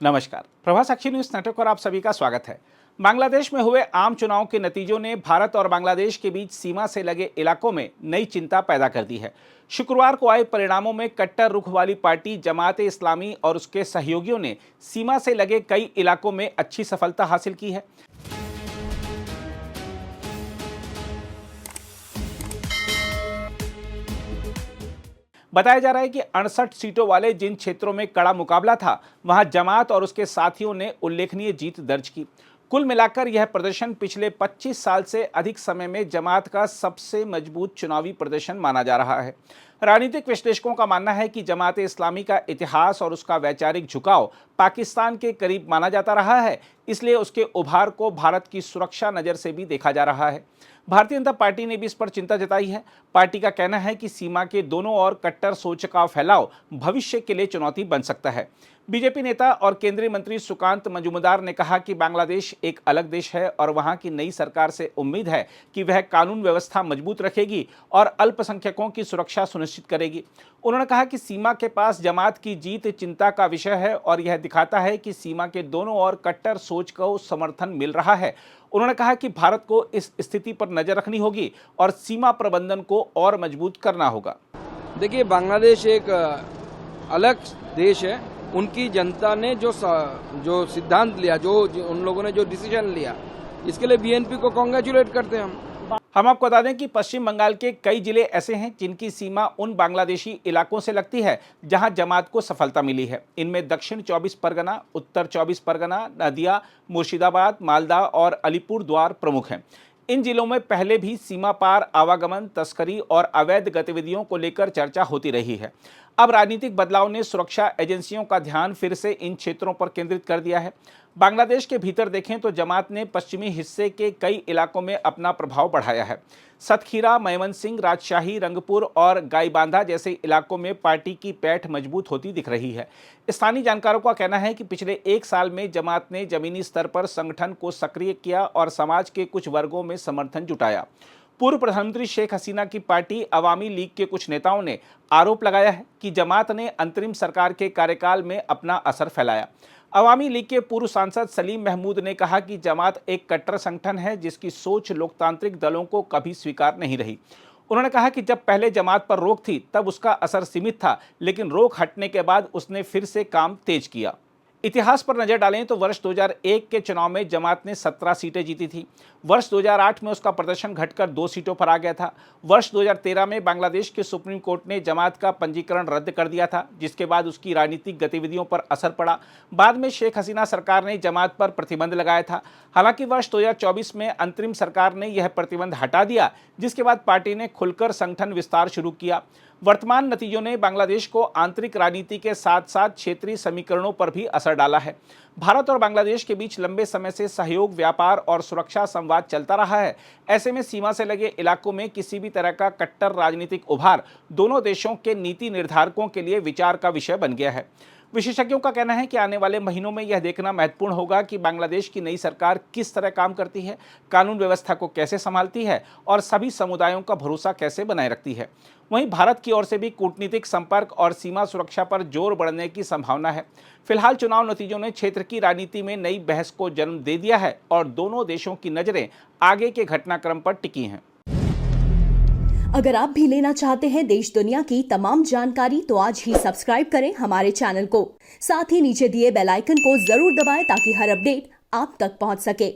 नमस्कार, प्रभा साक्षी news network पर आप सभी का स्वागत है। बांग्लादेश में हुए आम चुनाव के नतीजों ने भारत और बांग्लादेश के बीच सीमा से लगे इलाकों में नई चिंता पैदा कर दी है। शुक्रवार को आए परिणामों में कट्टर रुख वाली पार्टी जमात ए इस्लामी और उसके सहयोगियों ने सीमा से लगे कई इलाकों में अच्छी सफलता हासिल की है। बताया जा रहा है कि 68 सीटों वाले जिन क्षेत्रों में कड़ा मुकाबला था, वहां जमात और उसके साथियों ने उल्लेखनीय जीत दर्ज की। कुल मिलाकर यह प्रदर्शन पिछले 25 साल से अधिक समय में जमात का सबसे मजबूत चुनावी प्रदर्शन माना जा रहा है। राजनीतिक विश्लेषकों का मानना है कि जमात इस्लामी का इतिहास और उसका वैचारिक झुकाव पाकिस्तान के करीब माना जाता रहा है, इसलिए उसके उभार को भारत की सुरक्षा नज़र से भी देखा जा रहा है। भारतीय जनता पार्टी ने भी इस पर चिंता जताई है। पार्टी का कहना है कि सीमा के दोनों ओर कट्टर सोच का फैलाव भविष्य के लिए चुनौती बन सकता है। बीजेपी नेता और केंद्रीय मंत्री सुकांत मजूमदार ने कहा कि बांग्लादेश एक अलग देश है और वहां की नई सरकार से उम्मीद है कि वह कानून व्यवस्था मजबूत रखेगी और अल्पसंख्यकों की सुरक्षा सुनिश्चित करेगी। उन्होंने कहा कि सीमा के पास जमात की जीत चिंता का विषय है और यह दिखाता है कि सीमा के दोनों ओर कट्टर सोच को समर्थन मिल रहा है। उन्होंने कहा कि भारत को इस स्थिति पर नजर रखनी होगी और सीमा प्रबंधन को और मजबूत करना होगा। देखिए, बांग्लादेश एक अलग देश है। उनकी जनता ने जो सिद्धांत लिया, जो उन लोगों ने जो डिसीजन लिया, इसके लिए बीएनपी को कांग्रेचुलेट करते हैं हम आपको बता दें कि पश्चिम बंगाल के कई जिले ऐसे हैं जिनकी सीमा उन बांग्लादेशी इलाकों से लगती है जहां जमात को सफलता मिली है। इनमें दक्षिण 24 परगना, उत्तर 24 परगना, नदिया, मुर्शिदाबाद, मालदा और अलीपुरद्वार प्रमुख हैं। इन जिलों में पहले भी सीमा पार आवागमन, तस्करी और अवैध गतिविधियों को लेकर चर्चा होती रही है। अब राजनीतिक बदलाव ने सुरक्षा एजेंसियों का ध्यान फिर से इन क्षेत्रों पर केंद्रित कर दिया है। बांग्लादेश के भीतर देखें तो जमात ने पश्चिमी हिस्से के कई इलाकों में अपना प्रभाव बढ़ाया है। सतखीरा, मयमनसिंह, राजशाही, रंगपुर और गाईबांधा जैसे इलाकों में पार्टी की पैठ मजबूत होती दिख रही है। स्थानीय जानकारों का कहना है कि पिछले एक साल में जमात ने जमीनी स्तर पर संगठन को सक्रिय किया और समाज के कुछ वर्गों में समर्थन जुटाया। पूर्व प्रधानमंत्री शेख हसीना की पार्टी अवामी लीग के कुछ नेताओं ने आरोप लगाया है कि जमात ने अंतरिम सरकार के कार्यकाल में अपना असर फैलाया। अवामी लीग के पूर्व सांसद सलीम महमूद ने कहा कि जमात एक कट्टर संगठन है जिसकी सोच लोकतांत्रिक दलों को कभी स्वीकार नहीं रही। उन्होंने कहा कि जब पहले जमात पर रोक थी तब उसका असर सीमित था, लेकिन रोक हटने के बाद उसने फिर से काम तेज किया। इतिहास पर नजर डालें तो वर्ष 2001 के चुनाव में जमात ने 17 सीटें जीती थी। वर्ष 2008 में उसका प्रदर्शन घटकर 2 सीटों पर आ गया था। वर्ष 2013 में बांग्लादेश के सुप्रीम कोर्ट ने जमात का पंजीकरण रद्द कर दिया था, जिसके बाद उसकी राजनीतिक गतिविधियों पर असर पड़ा। बाद में शेख हसीना सरकार ने जमात पर प्रतिबंध लगाया था। हालांकि वर्ष 2024 में अंतरिम सरकार ने यह प्रतिबंध हटा दिया, जिसके बाद पार्टी ने खुलकर संगठन विस्तार शुरू किया। वर्तमान नतीजों ने बांग्लादेश को आंतरिक राजनीति के साथ साथ क्षेत्रीय समीकरणों पर भी असर डाला है। भारत और बांग्लादेश के बीच लंबे समय से सहयोग, व्यापार और सुरक्षा संवाद चलता रहा है। ऐसे में सीमा से लगे इलाकों में किसी भी तरह का कट्टर राजनीतिक उभार दोनों देशों के नीति निर्धारकों के लिए विचार का विषय बन गया है। विशेषज्ञों का कहना है कि आने वाले महीनों में यह देखना महत्वपूर्ण होगा कि बांग्लादेश की नई सरकार किस तरह काम करती है, कानून व्यवस्था को कैसे संभालती है और सभी समुदायों का भरोसा कैसे बनाए रखती है। वहीं भारत की ओर से भी कूटनीतिक संपर्क और सीमा सुरक्षा पर जोर बढ़ने की संभावना है। फिलहाल चुनाव नतीजों ने क्षेत्र की राजनीति में नई बहस को जन्म दे दिया है और दोनों देशों की नजरें आगे के घटनाक्रम पर टिकी हैं। अगर आप भी लेना चाहते हैं देश दुनिया की तमाम जानकारी तो आज ही सब्सक्राइब करें हमारे चैनल को। साथ ही नीचे दिए बेल आइकन को जरूर दबाएं ताकि हर अपडेट आप तक पहुंच सके।